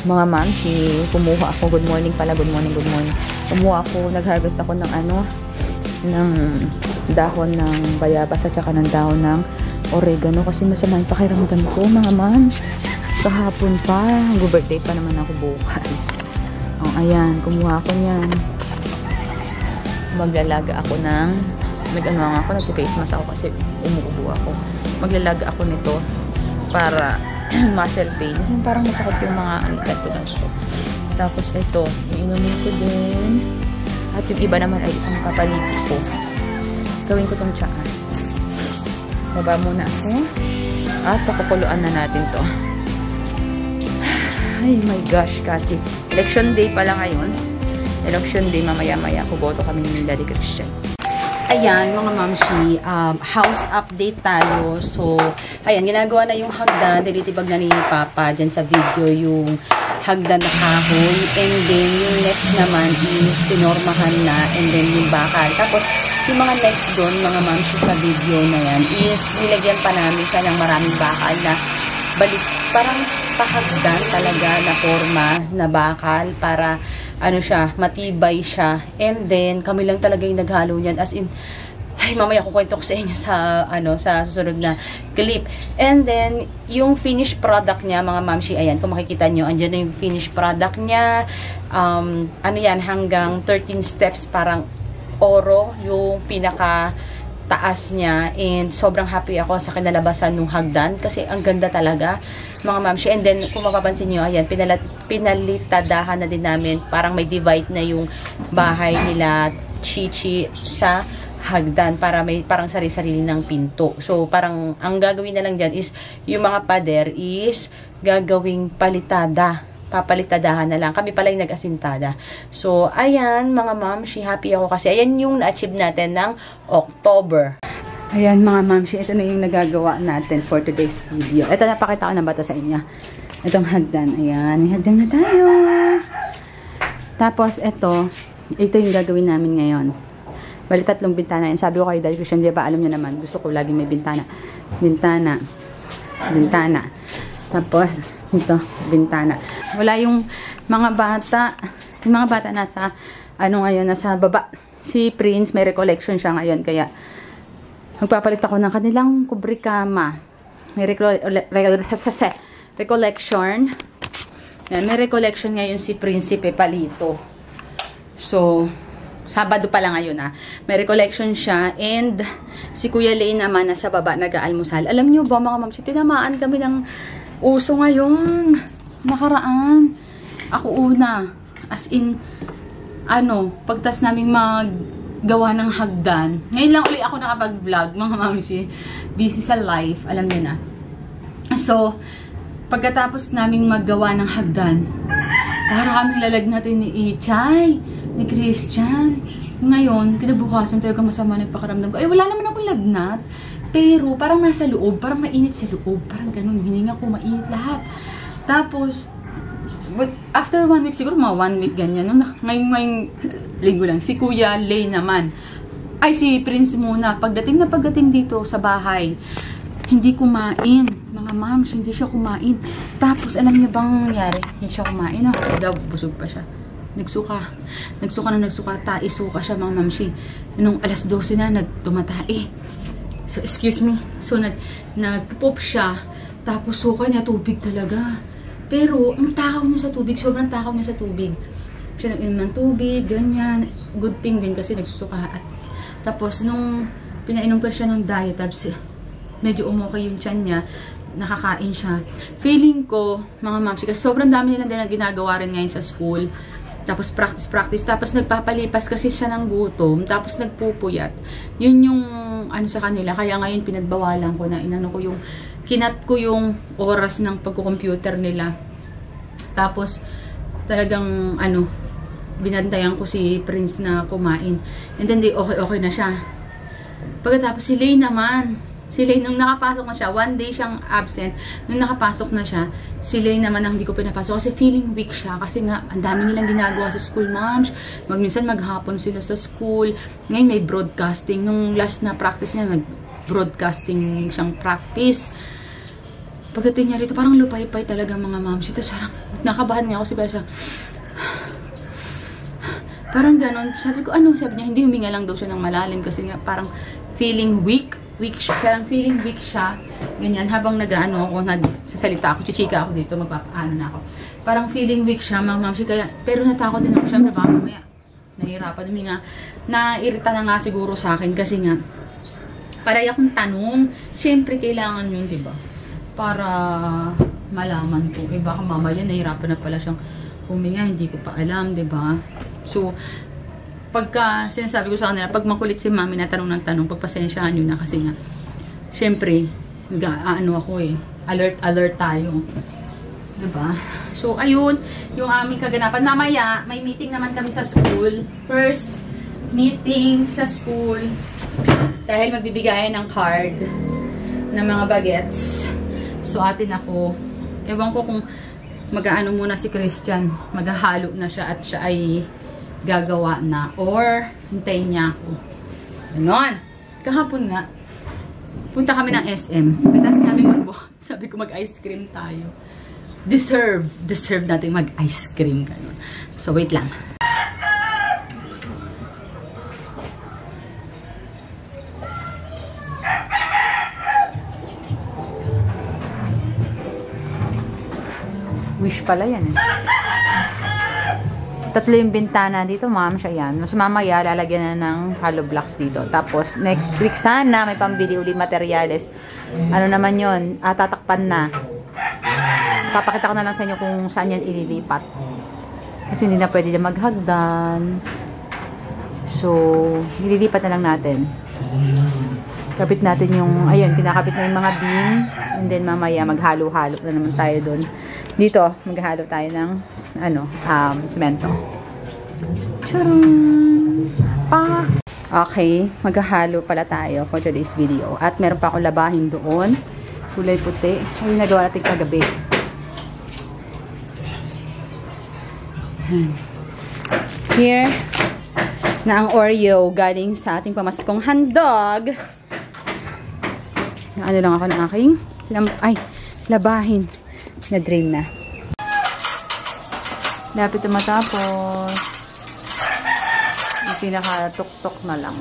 mga ma'am, kumuha ako. Good morning pala, good morning, good morning. Kumuha ako, nag-harvest ako ng ng dahon ng bayabas at saka ng dahon ng oregano kasi masama yung pakiramdam ko, mga ma'am. Kahapon pa, birthday pa naman ako bukas. Oh, ayan, kumuha ako niyan. Maglalaga ako ng nag-face mask ako kasi umuubo ako. Maglalaga ako nito para muscle pain. Yung parang masakit yung mga ganito. Tapos ito, iinumin ko din. At yung iba naman ay ang papaliti ko. Gawin ko tong tiyaan. Baba muna ako. At pakukuluan na natin to. Ay my gosh, kasi election day pala ngayon. Election day, mamaya-maya boto kami ni Daddy Christian. Ayan, mga mamshi, house update tayo. So, ayan, ginagawa na yung hagdan. Tinitibag na ni Papa dyan sa video yung hagdan na kahoy. And then, yung next naman is tinormahan na. And then, yung bakal. Tapos, yung mga next doon, mga mamshi sa video na yan, is nilagyan pa namin siya ng maraming bakal na balik, parang pahagdan talaga na forma na bakal para ano siya, matibay siya. And then, kami lang talaga yung naghalo niyan. As in, ay, mamaya kukwento ko sa inyo sa, sa susunod na clip. And then, yung finished product niya, mga mamshi, ayan, kung makikita nyo, andyan na yung finished product niya. Ano yan, hanggang 13 steps, parang oro, yung pinaka taas niya, and sobrang happy ako sa kinalabasan ng hagdan kasi ang ganda talaga, mga mamshi. And then kung mapapansin niyo, ayan, pinalitadahan na din namin, parang may divide na yung bahay nila Chichi sa hagdan para may parang sari-sarili ng pinto. So parang ang gagawin na lang diyan is yung mga pader is gagawing palitada. Papalitadahan na lang. Kami pala yung nag-asintada. So, ayan, mga mamshi, happy ako kasi ayan yung na-achieve natin ng October. Ayan, mga mamshi, ito na yung nagagawa natin for today's video. Ito, napakita ko na bata sa inyo. Itong hagdan. Ayan, may hagdan na tayo. Tapos, ito yung gagawin namin ngayon. Bali, 3 bintana. And sabi ko kay Daddy Christian, di ba, alam nyo naman, gusto ko lagi may bintana. Bintana. Bintana. Tapos, ito, bintana. Wala yung mga bata. Yung mga bata nasa, ngayon, nasa baba. Si Prince, may recollection siya ngayon. Kaya, magpapalit ako ng kanilang kubrikama. May recollection. Yan, may recollection ngayon si Prinsipe Palito. So, Sabado pa lang ngayon May recollection siya. And, si Kuya Lane naman nasa baba, nag-aalmusal. Alam nyo ba, mga mamsi, tinamaan kami ng uso ngayon. Nakaraan. Ako una. As in, pagtas naming maggawa ng hagdan. Ngayon lang uli ako nakapag-vlog, mga mamsi. Busy sa life. Alam niyo na. So, pagkatapos naming maggawa ng hagdan, para kami lalagnatin ni Ichay, ni Christian. Ngayon, kinabukasan talaga masama nagpakaramdam ko. Wala naman akong lagnat. Pero, parang nasa loob, parang mainit sa loob, parang ganun, hininga ko, mainit lahat. Tapos, after 1 week, siguro mga 1 week ganyan, ngayong linggo lang, si Kuya Lay naman, si Prince muna, pagdating dito sa bahay, hindi kumain, mga mams, hindi siya kumain. Tapos, alam niyo bang nangyari? Hindi siya kumain, kasi daw, busog pa siya. Nagsuka, taisuka siya, mga mamsi. Nung alas 12 na, nagtumatai. So, excuse me. So, nagpo-pop siya. Tapos, suka niya, tubig talaga. Pero, ang takaw niya sa tubig, sobrang takaw niya sa tubig. Siya nag-inom ng tubig, ganyan. Good thing din kasi nagsusuka. Tapos, nung pinainom ko siya ng diet, tapos, medyo umukay yung tiyan niya, nakakain siya. Feeling ko, mga mamsi, kasi sobrang dami nila din na ginagawa rin ngayon sa school. Tapos practice. Tapos nagpapalipas kasi siya ng gutom. Tapos nagpupuyat. Yun yung sa kanila. Kaya ngayon pinagbawalan ko na kinat ko yung oras ng pagko-computer nila. Tapos talagang binantayan ko si Prince na kumain. And then okay na siya. Pagkatapos si Lay naman. Si Lay, nung nakapasok na siya, 1 day siyang absent. Nung nakapasok na siya, si Lay naman ang hindi ko pinapasok kasi feeling weak siya. Kasi nga, ang dami nilang ginagawa sa school, moms. Minsan maghapon sila sa school. Ngayon may broadcasting. Nung last na practice niya, nag-broadcasting siyang practice. Pagdating niya rito, parang lupay-pay talaga, mga moms. Ito, sarang Nakabahan nga ako, sabi siya, parang ganon. Sabi ko, ano? Sabi niya, hindi huminga lang daw siya ng malalim kasi nga parang feeling weak. Parang feeling weak siya. Ganyan, habang nag-ano ako, sasalita ako, chichika ako dito, magpapaano na ako. Parang feeling weak siya, ma'am, kaya, pero natakot din ako, syempre, baka mamaya, nahihirapan huminga. Nairita na nga siguro sa akin kasi nga, para akong tanong, syempre, kailangan yun, diba? Para malaman ko. Eh, baka mamaya, nahihirapan na pala siyang huminga, hindi ko pa alam, diba? So, pagka sinasabi ko sa kanila, pag makulit si mami na tanong ng tanong, pagpasensyahan nyo na kasi nga, syempre, ano ako eh, alert tayo. Diba? So, ayun, yung aming kaganapan. Mamaya, may meeting naman kami sa school. First meeting sa school. Dahil magbibigayan ng card ng mga bagets. So, atin ako. Ewan ko kung mag-aano muna si Christian. Maghahalo na siya at siya ay gagawa na or hintayin niya ako. Ganon. Kahapon nga, punta kami ng SM. Pagkas namin magbuhat, sabi ko mag-ice cream tayo. Deserve natin mag-ice cream. Ganon. So, wait lang. Wish pala yan eh. Tatlo yung bintana dito, ma'am, siya yan. Mas mamaya, lalagyan na ng hollow blocks dito. Tapos, next week sana, may pambili uli materials. Ano naman yun? Tatakpan na. Papakita ko na lang sa inyo kung saan yan ililipat. Kasi hindi na pwede na maghagdan. So, ililipat na lang natin. Kapit natin yung, ayun, kinakapit na yung mga beam. And then, mamaya, maghalo-halo na naman tayo dun. Dito, maghalo tayo ng semento. Charang! Pa! Okay, maghahalo pala tayo for today's video. At meron pa akong labahin doon. Kulay puti. Ay, nagawa natin kagabi. Here, na ang Oreo galing sa ating pamaskong handog. Ano lang ako ng aking labahin. Na-drain na. Lapit na matapos. Yung pinaka-tuk-tuk na lang.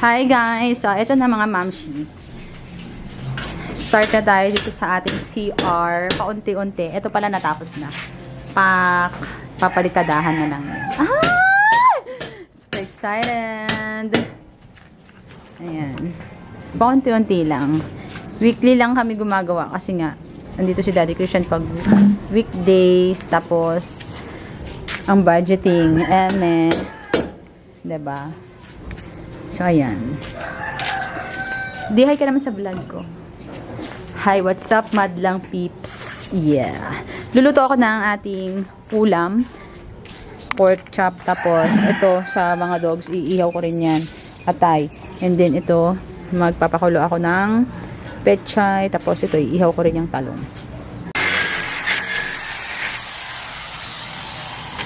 Hi guys! So, ito na mga mamshi. Start na tayo dito sa ating CR. Paunti-unti. Ito pala natapos na. Papalitadahan na lang. So excited! Ayan. Paunti-unti lang. Weekly lang kami gumagawa kasi nga nandito si Daddy Christian pag weekdays, tapos ang budgeting, diba? So, ayan. Hi ka naman sa vlog ko. Hi, what's up, madlang peeps? Yeah. Luluto ako ng ating ulam. Pork chop. Tapos, ito, sa mga dogs, iihaw ko rin yan. Atay. And then, ito, magpapakulo ako ng pechay. Tapos, ito, iihaw ko rin yung talong.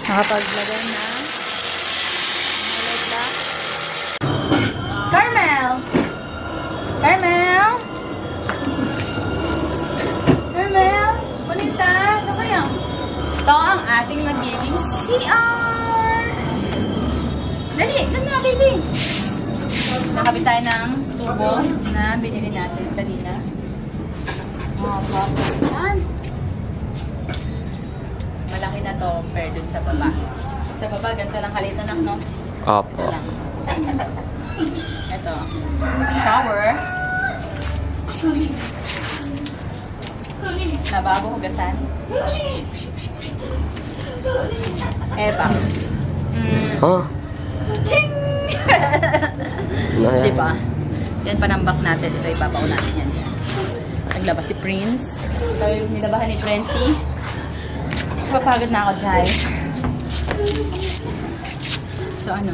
Nakapaglagay na. Carmel! Carmel! Carmel! Kunita! Ano kaya? Ito ang ating magiging CR! Dali! Saan na, baby? Nakabit tayo ng tubo na binili natin kanina. Yan. Malaki na to compared dun sa baba. Sa baba, ganito lang kalit na no? Opo. Ito lang. Ito. Shower. Na bago hugasan. Evax. Huh? Ching! Diba? Yan panambak natin. Ito ibabaw natin yan. Naglabas si Prince. Ito yung nilabahan ni Prince. Papagod na ako, guys. So, ano?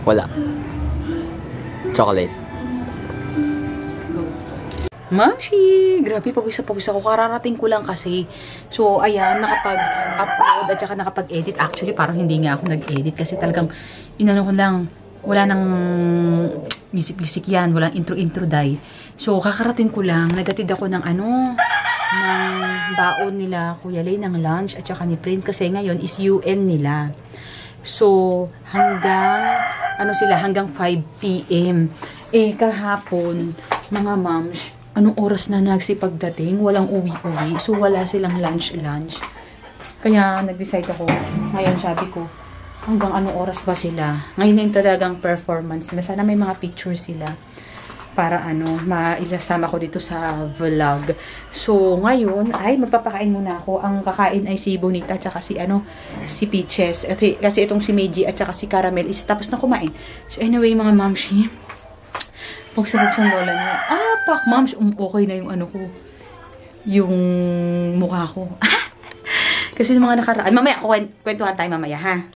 Wala. Chocolate. Go. Mamshi! Grabe, pawis ako. Kararating ko lang kasi. So, ayan, nakapag-upload at saka nakapag-edit. Actually, parang hindi nga ako nag-edit kasi talagang inano ko lang. Wala nang music yan. Walang intro-intro dai. So, kakarating ko lang. Nagatid ako ng ng baon nila Kuya Lay ng lunch at saka ni Prince kasi ngayon is UN nila. So, hanggang 5 p.m. Kahapon, mga moms, anong oras na nagsipagdating? Walang uwi-uwi. So, wala silang lunch. Kaya, nag-decide ako. Ngayon, sabi ko, hanggang anong oras ba sila? Ngayon na yung talagang performance nila. Sana may mga pictures sila para mailasama ko dito sa vlog. So, ngayon, ay magpapakain muna ako. Ang kakain ay si Bonita at saka si Peaches. Kasi itong si Meiji at saka si Caramel is tapos na kumain. So, anyway, mga mamshi, buksan lola niyo. Pak, mams, okay na yung yung mukha ko. Kasi yung mga nakaraan. Mamaya, kwentuhan tayo mamaya, ha?